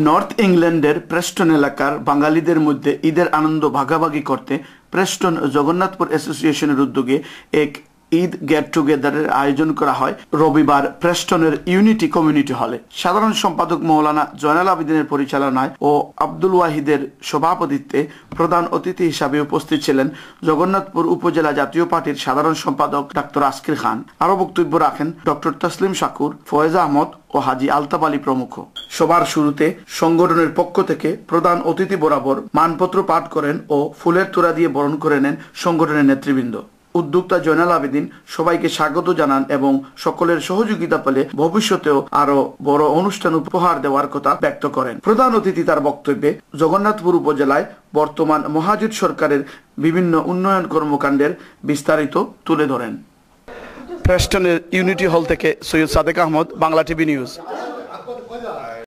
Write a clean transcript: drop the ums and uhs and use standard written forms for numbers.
North ইংল্যান্ডের Preston এলাকার বাঙালিদের মধ্যে ঈদের আনন্দ ভাগাভাগি করতে প্রেস্টন জগন্নাথপুর অ্যাসোসিয়েশনের উদ্যোগে এক ঈদ গেট টুগেদারের আয়োজন করা হয় রবিবার প্রেস্টনের ইউনিটি কমিউনিটি হলে। সাধারণ সম্পাদক মৌলানা জয়নাল আবেদিনের পরিচালনায় ও আব্দুল ওয়াহিদের সভাপতিত্বে প্রধান অতিথি হিসাবে উপস্থিত ছিলেন জগন্নাথপুর উপজেলা জাতীয় পার্টির সাধারণ সম্পাদক ডাক্তার আসকির খান। আরো বক্তব্য রাখেন ডক্টর তসলিম শাকুর, ফয়েজ আহমদ ও হাজি আলতাফ আলী প্রমুখ। সবার শুরুতে সংগঠনের পক্ষ থেকে প্রধান অতিথি বরাবর মানপত্র পাঠ করেন ও ফুলের তোড়া দিয়ে বরণ করে নেন সংগঠনের নেতৃবৃন্দ। উদ্যোক্তা জয়নাল আবেদিন সবাইকে স্বাগত জানান এবং সকলের সহযোগিতা পেলে ভবিষ্যতেও আরো বড় অনুষ্ঠান উপহার দেওয়ার কথা ব্যক্ত করেন। প্রধান অতিথি তার বক্তব্যে জগন্নাথপুর উপজেলায় বর্তমান মহাজোট সরকারের বিভিন্ন উন্নয়ন কর্মকাণ্ডের বিস্তারিত তুলে ধরেন। প্রেস্টনের ইউনিটি হল থেকে সৈয়দ সাদেক আহমদ, বাংলা টিভি নিউজ।